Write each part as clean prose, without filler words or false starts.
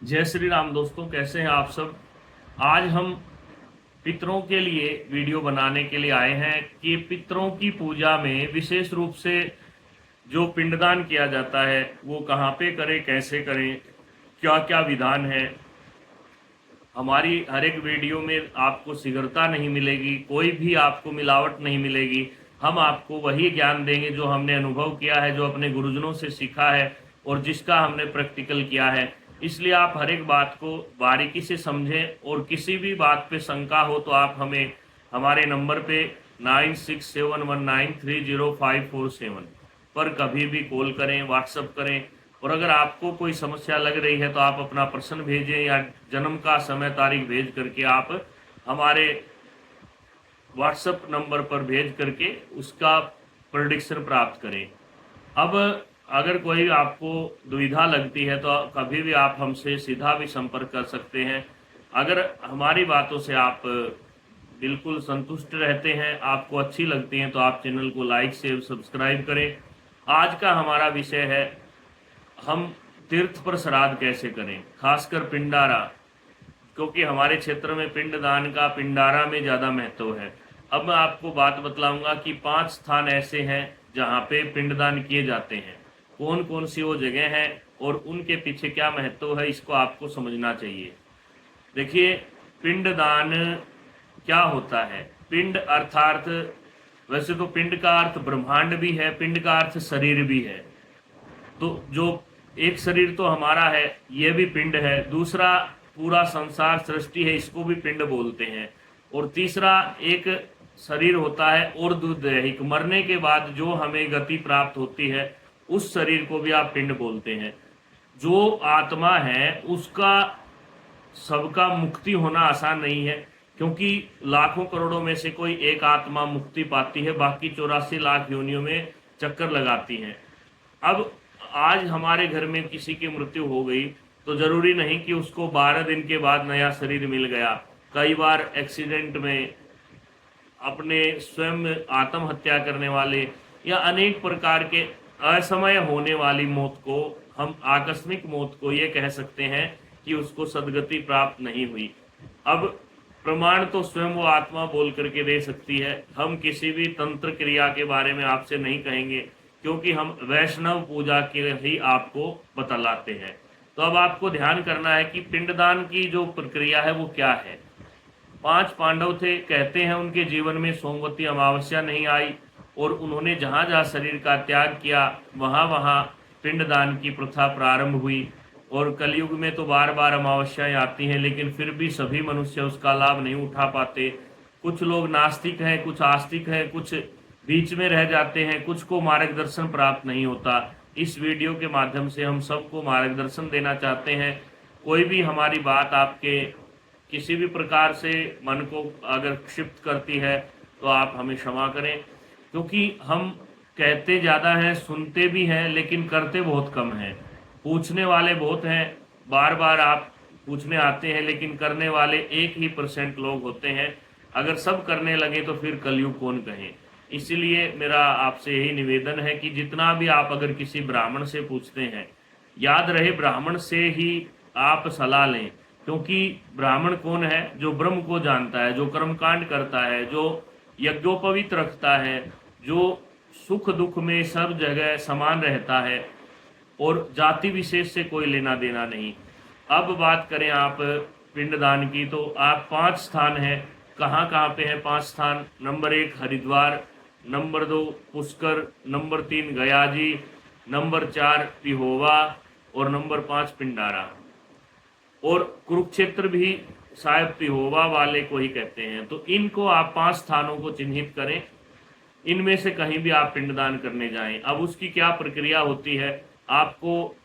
जय श्री राम दोस्तों, कैसे हैं आप सब। आज हम पितरों के लिए वीडियो बनाने के लिए आए हैं कि पितरों की पूजा में विशेष रूप से जो पिंडदान किया जाता है वो कहाँ पे करें, कैसे करें, क्या क्या विधान है। हमारी हर एक वीडियो में आपको शीघ्रता नहीं मिलेगी, कोई भी आपको मिलावट नहीं मिलेगी। हम आपको वही ज्ञान देंगे जो हमने अनुभव किया है, जो अपने गुरुजनों से सीखा है और जिसका हमने प्रैक्टिकल किया है। इसलिए आप हर एक बात को बारीकी से समझें और किसी भी बात पे शंका हो तो आप हमें हमारे नंबर पे 9671930547 पर कभी भी कॉल करें, व्हाट्सअप करें। और अगर आपको कोई समस्या लग रही है तो आप अपना प्रश्न भेजें या जन्म का समय तारीख भेज करके आप हमारे व्हाट्सएप नंबर पर भेज करके उसका प्रेडिक्शन प्राप्त करें। अब अगर कोई आपको दुविधा लगती है तो कभी भी आप हमसे सीधा भी संपर्क कर सकते हैं। अगर हमारी बातों से आप बिल्कुल संतुष्ट रहते हैं, आपको अच्छी लगती हैं, तो आप चैनल को लाइक शेयर सब्सक्राइब करें। आज का हमारा विषय है हम तीर्थ पर श्राद्ध कैसे करें, खासकर पिंडारा, क्योंकि हमारे क्षेत्र में पिंडदान का पिंडारा में ज़्यादा महत्व है। अब मैं आपको बात बतलाऊंगा कि 5 स्थान ऐसे हैं जहाँ पे पिंडदान किए जाते हैं। कौन कौन सी वो जगह हैं और उनके पीछे क्या महत्व है, इसको आपको समझना चाहिए। देखिए, पिंडदान क्या होता है। पिंड अर्थात, वैसे तो पिंड का अर्थ ब्रह्मांड भी है, पिंड का अर्थ शरीर भी है। तो जो एक शरीर तो हमारा है, यह भी पिंड है। दूसरा पूरा संसार सृष्टि है, इसको भी पिंड बोलते हैं। और तीसरा एक शरीर होता है और दैहिक, मरने के बाद जो हमें गति प्राप्त होती है उस शरीर को भी आप पिंड बोलते हैं। जो आत्मा है उसका सबका मुक्ति होना आसान नहीं है, क्योंकि लाखों करोड़ों में से कोई एक आत्मा मुक्ति पाती है, बाकी 84 लाख योनियों में चक्कर लगाती हैं। अब आज हमारे घर में किसी की मृत्यु हो गई तो जरूरी नहीं कि उसको 12 दिन के बाद नया शरीर मिल गया। कई बार एक्सीडेंट में अपने स्वयं आत्महत्या करने वाले या अनेक प्रकार के असमय होने वाली मौत को, हम आकस्मिक मौत को ये कह सकते हैं कि उसको सदगति प्राप्त नहीं हुई। अब प्रमाण तो स्वयं वो आत्मा बोल करके दे सकती है। हम किसी भी तंत्र क्रिया के बारे में आपसे नहीं कहेंगे, क्योंकि हम वैष्णव पूजा के ही आपको बतलाते हैं। तो अब आपको ध्यान करना है कि पिंडदान की जो प्रक्रिया है वो क्या है। 5 पांडव थे, कहते हैं उनके जीवन में सोमवती अमावस्या नहीं आई और उन्होंने जहाँ जहाँ शरीर का त्याग किया वहाँ वहाँ पिंडदान की प्रथा प्रारंभ हुई। और कलयुग में तो बार बार अमावस्याएं आती हैं, लेकिन फिर भी सभी मनुष्य उसका लाभ नहीं उठा पाते। कुछ लोग नास्तिक हैं, कुछ आस्तिक हैं, कुछ बीच में रह जाते हैं, कुछ को मार्गदर्शन प्राप्त नहीं होता। इस वीडियो के माध्यम से हम सबको मार्गदर्शन देना चाहते हैं। कोई भी हमारी बात आपके किसी भी प्रकार से मन को अगर क्षिप्त करती है तो आप हमें क्षमा करें, क्योंकि हम कहते ज़्यादा हैं, सुनते भी हैं, लेकिन करते बहुत कम हैं। पूछने वाले बहुत हैं, बार बार आप पूछने आते हैं, लेकिन करने वाले 1% लोग होते हैं। अगर सब करने लगे तो फिर कलयुग कौन कहे। इसलिए मेरा आपसे यही निवेदन है कि जितना भी आप अगर किसी ब्राह्मण से पूछते हैं, याद रहे ब्राह्मण से ही आप सलाह लें, क्योंकि ब्राह्मण कौन है? जो ब्रह्म को जानता है, जो कर्मकांड करता है, जो यज्ञोपवीत रखता है, जो सुख दुख में सब जगह समान रहता है और जाति विशेष से कोई लेना देना नहीं। अब बात करें आप पिंडदान की, तो आप 5 स्थान हैं। कहाँ कहाँ पे हैं 5 स्थान? Number 1 Haridwar, number 2 Pushkar, number 3 गया जी, नंबर 4 पिहोवा और नंबर 5 पिंडारा। और कुरुक्षेत्र भी शायद पिहोवा वाले को ही कहते हैं। तो इनको आप 5 स्थानों को चिन्हित करें, इनमें से कहीं भी आप पिंडदान करने जाएं। अब उसकी क्या प्रक्रिया होती है? आपको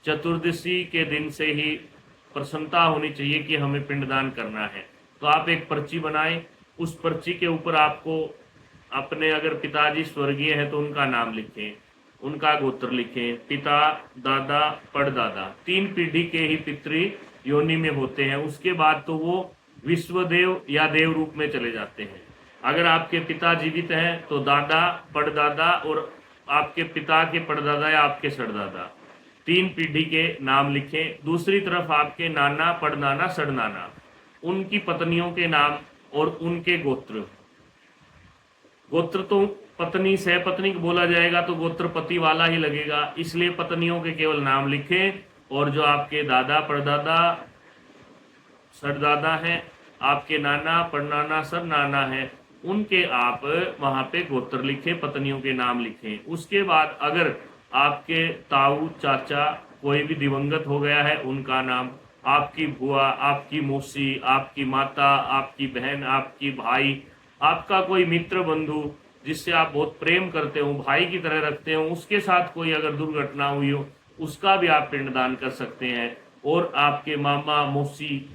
चतुर्दशी के दिन से ही प्रसन्नता होनी चाहिए कि हमें पिंडदान करना है। तो आप एक पर्ची बनाएं, उस पर्ची के ऊपर आपको अपने, अगर पिताजी स्वर्गीय है तो उनका नाम लिखें, उनका गोत्र लिखें, पिता, दादा, परदादा, 3 पीढ़ी के ही पितृ योनि में होते हैं। उसके बाद तो वो विश्वदेव या देव रूप में चले जाते हैं। अगर आपके पिता जीवित हैं तो दादा, परदादा और आपके पिता के परदादा या आपके सरदादा, 3 पीढ़ी के नाम लिखें। दूसरी तरफ आपके नाना, पड़नाना, सड़नाना, उनकी पत्नियों के नाम और उनके गोत्र। गोत्र तो पत्नी सह पत्नी को बोला जाएगा तो गोत्र पति वाला ही लगेगा, इसलिए पत्नियों के केवल नाम लिखें। और जो आपके दादा, परदादा, सरदादा हैं, आपके नाना, पड़नाना, सरनाना है, उनके आप वहां पे गोत्र लिखें, पत्नियों के नाम लिखें। उसके बाद अगर आपके ताऊ, चाचा कोई भी दिवंगत हो गया है, उनका नाम, आपकी बुआ, आपकी मौसी, आपकी माता, आपकी बहन, आपकी भाई, आपका कोई मित्र बंधु जिससे आप बहुत प्रेम करते हो, भाई की तरह रखते हो, उसके साथ कोई अगर दुर्घटना हुई हो, उसका भी आप पिंडदान कर सकते हैं। और आपके मामा, मौसी,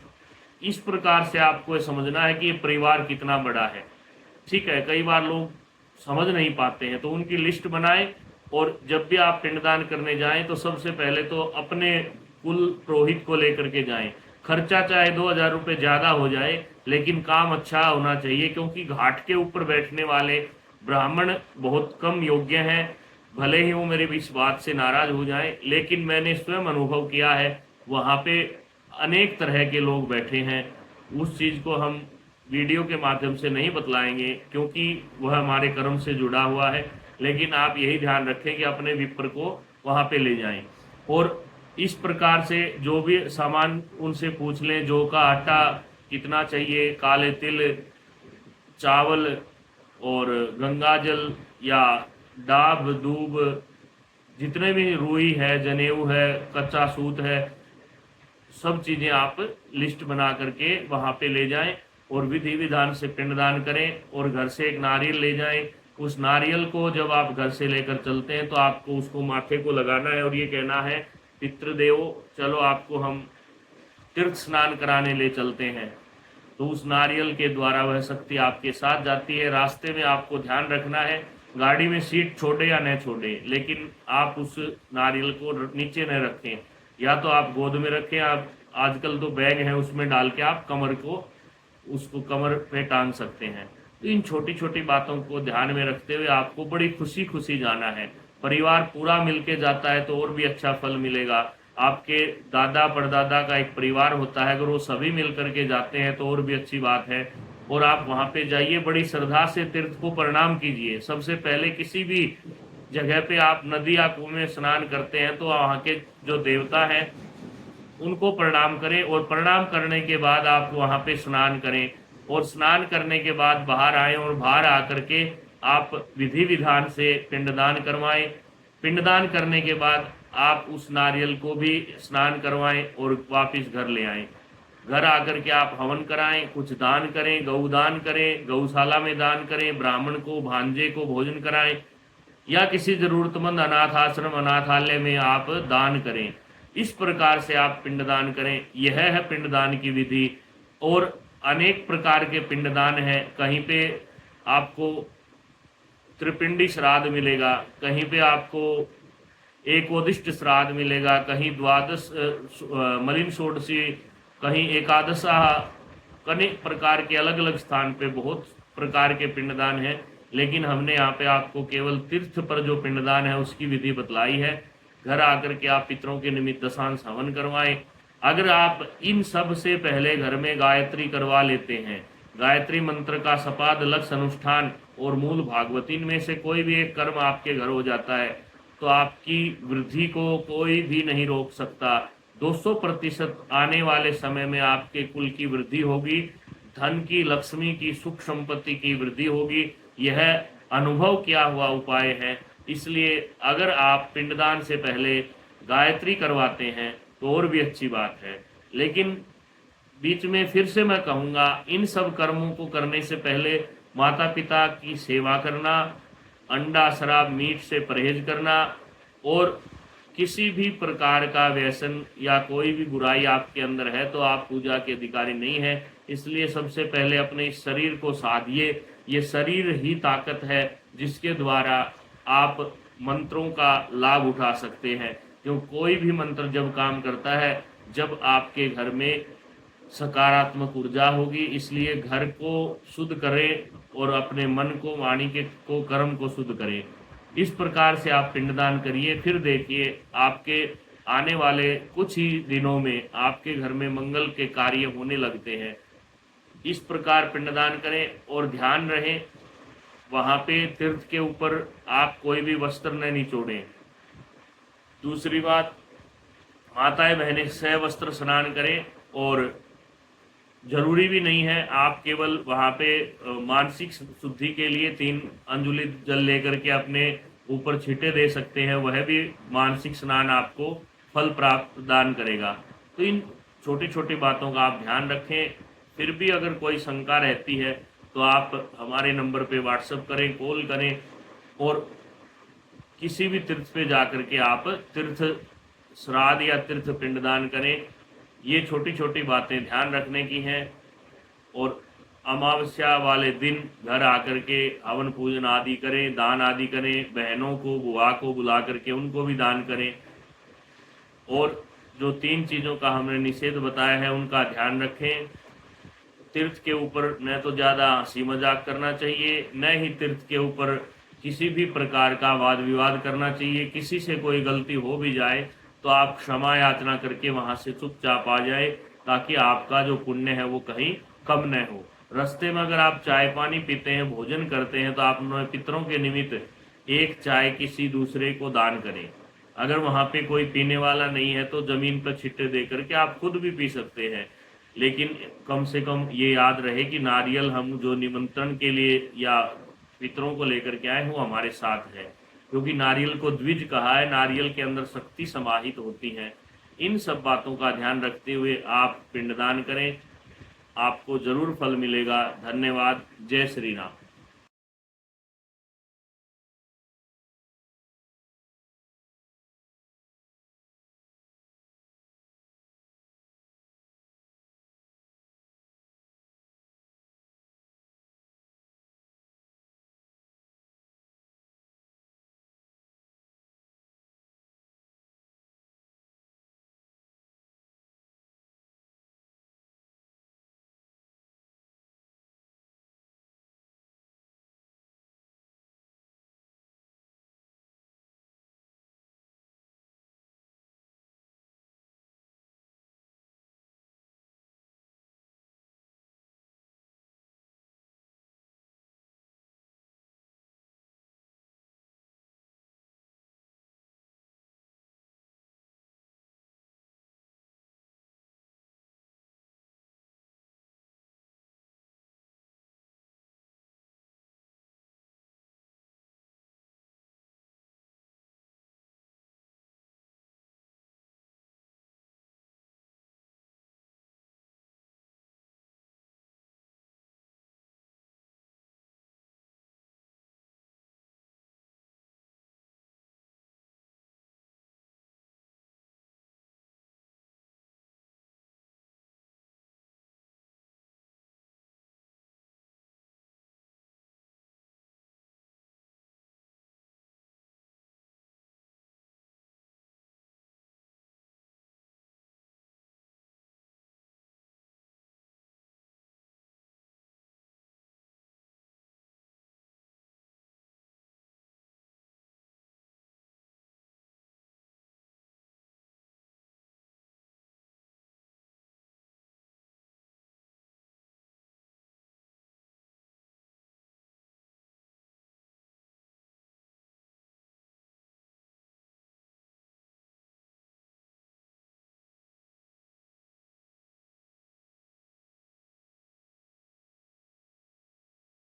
इस प्रकार से आपको समझना है कि ये परिवार कितना बड़ा है। ठीक है, कई बार लोग समझ नहीं पाते हैं, तो उनकी लिस्ट बनाएं। और जब भी आप पिंडदान करने जाएं तो सबसे पहले तो अपने कुल पुरोहित को लेकर के जाएं। खर्चा चाहे 2,000 रुपये ज़्यादा हो जाए, लेकिन काम अच्छा होना चाहिए, क्योंकि घाट के ऊपर बैठने वाले ब्राह्मण बहुत कम योग्य हैं। भले ही वो मेरे इस बात से नाराज हो जाएं, लेकिन मैंने स्वयं अनुभव किया है, वहाँ पे अनेक तरह के लोग बैठे हैं। उस चीज़ को हम वीडियो के माध्यम से नहीं बतलाएंगे, क्योंकि वह हमारे कर्म से जुड़ा हुआ है। लेकिन आप यही ध्यान रखें कि अपने विप्र को वहाँ पे ले जाएं। और इस प्रकार से जो भी सामान उनसे पूछ लें, जौ का आटा कितना चाहिए, काले तिल, चावल और गंगा जल या डाब, दूब, जितने भी रुई है, जनेऊ है, कच्चा सूत है, सब चीज़ें आप लिस्ट बना करके वहाँ पे ले जाएं और विधि विधान से पिंडदान करें। और घर से एक नारियल ले जाएं। उस नारियल को जब आप घर से लेकर चलते हैं तो आपको उसको माथे को लगाना है और ये कहना है, पितृदेव चलो आपको हम तीर्थ स्नान कराने ले चलते हैं। तो उस नारियल के द्वारा वह शक्ति आपके साथ जाती है। रास्ते में आपको ध्यान रखना है, गाड़ी में सीट छोड़े या न छोड़े, लेकिन आप उस नारियल को नीचे न रखें, या तो आप गोद में रखें, आप आजकल तो बैग है उसमें डाल के आप कमर को, उसको कमर पे टांग सकते हैं। तो इन छोटी छोटी बातों को ध्यान में रखते हुए आपको बड़ी खुशी खुशी जाना है। परिवार पूरा मिलके जाता है तो और भी अच्छा फल मिलेगा। आपके दादा परदादा का एक परिवार होता है, अगर वो सभी मिल करके जाते हैं तो और भी अच्छी बात है। और आप वहाँ पे जाइए, बड़ी श्रद्धा से तीर्थ को प्रणाम कीजिए। सबसे पहले किसी भी जगह पे आप नदी या कुएं में स्नान करते हैं तो वहाँ के जो देवता हैं उनको प्रणाम करें, और प्रणाम करने के बाद आप वहाँ पे स्नान करें। और स्नान करने के बाद बाहर आएं और बाहर आकर के आप विधि विधान से पिंडदान करवाएं। पिंडदान करने के बाद आप उस नारियल को भी स्नान करवाएं और वापस घर ले आएं। घर आकर के आप हवन कराएं, कुछ दान करें, गौदान करें, गौशाला में दान करें, ब्राह्मण को, भांजे को भोजन कराएं, या किसी जरूरतमंद अनाथ आश्रम, अनाथालय में आप दान करें। इस प्रकार से आप पिंडदान करें। यह है पिंडदान की विधि। और अनेक प्रकार के पिंडदान हैं। कहीं पे आपको त्रिपिंडी श्राद्ध मिलेगा, कहीं पे आपको एकोदिष्ट श्राद्ध मिलेगा, कहीं द्वादश मलिन षोडशी, कहीं एकादशा, अनेक प्रकार के अलग अलग स्थान पे बहुत प्रकार के पिंडदान हैं। लेकिन हमने यहाँ पे आपको केवल तीर्थ पर जो पिंडदान है उसकी विधि बतलाई है। घर आकर के आप पितरों के निमित्त दशांश हवन करवाएं। अगर आप इन सब से पहले घर में गायत्री करवा लेते हैं, गायत्री मंत्र का सपाद लक्ष्य अनुष्ठान और मूल भागवतीन में से कोई भी एक कर्म आपके घर हो जाता है, तो आपकी वृद्धि को कोई भी नहीं रोक सकता। 200% आने वाले समय में आपके कुल की वृद्धि होगी, धन की, लक्ष्मी की, सुख संपत्ति की वृद्धि होगी। यह अनुभव किया हुआ उपाय है। इसलिए अगर आप पिंडदान से पहले गायत्री करवाते हैं तो और भी अच्छी बात है। लेकिन बीच में फिर से मैं कहूँगा, इन सब कर्मों को करने से पहले माता पिता की सेवा करना, अंडा, शराब, मीट से परहेज करना, और किसी भी प्रकार का व्यसन या कोई भी बुराई आपके अंदर है तो आप पूजा के अधिकारी नहीं है। इसलिए सबसे पहले अपने इस शरीर को साधिए। ये शरीर ही ताकत है जिसके द्वारा आप मंत्रों का लाभ उठा सकते हैं। क्यों, कोई भी मंत्र जब काम करता है जब आपके घर में सकारात्मक ऊर्जा होगी। इसलिए घर को शुद्ध करें और अपने मन को, वाणी के को, कर्म को शुद्ध करें। इस प्रकार से आप पिंडदान करिए, फिर देखिए आपके आने वाले कुछ ही दिनों में आपके घर में मंगल के कार्य होने लगते हैं। इस प्रकार पिंडदान करें और ध्यान रहे वहां पे तीर्थ के ऊपर आप कोई भी वस्त्र न निचोड़ें। दूसरी बात, माताएं बहनें सवस्त्र स्नान करें और जरूरी भी नहीं है आप केवल वहां पे मानसिक शुद्धि के लिए 3 अंजुलि जल लेकर के अपने ऊपर छींटे दे सकते हैं, वह भी मानसिक स्नान आपको फल प्राप्त दान करेगा। तो इन छोटी छोटी बातों का आप ध्यान रखें। फिर भी अगर कोई शंका रहती है तो आप हमारे नंबर पे व्हाट्सएप करें, कॉल करें और किसी भी तीर्थ पे जाकर के आप तीर्थ श्राद्ध या तीर्थ पिंडदान करें। ये छोटी छोटी बातें ध्यान रखने की हैं। और अमावस्या वाले दिन घर आकर के हवन पूजन आदि करें, दान आदि करें, बहनों को बुआ को बुला करके उनको भी दान करें। और जो 3 चीज़ों का हमने निषेध बताया है उनका ध्यान रखें। तीर्थ के ऊपर न तो ज़्यादा हंसी मजाक करना चाहिए, न ही तीर्थ के ऊपर किसी भी प्रकार का वाद विवाद करना चाहिए। किसी से कोई गलती हो भी जाए तो आप क्षमा याचना करके वहां से चुपचाप आ जाए, ताकि आपका जो पुण्य है वो कहीं कम न हो। रास्ते में अगर आप चाय पानी पीते हैं, भोजन करते हैं, तो आप अपने पितरों के निमित्त एक चाय किसी दूसरे को दान करें। अगर वहां पे कोई पीने वाला नहीं है तो जमीन पर छिट्टे दे करके आप खुद भी पी सकते हैं। लेकिन कम से कम ये याद रहे कि नारियल हम जो निमंत्रण के लिए या पितरों को लेकर के आए वो हमारे साथ है, क्योंकि नारियल को द्विज कहा है, नारियल के अंदर शक्ति समाहित होती है। इन सब बातों का ध्यान रखते हुए आप पिंडदान करें, आपको जरूर फल मिलेगा। धन्यवाद। जय श्री राम।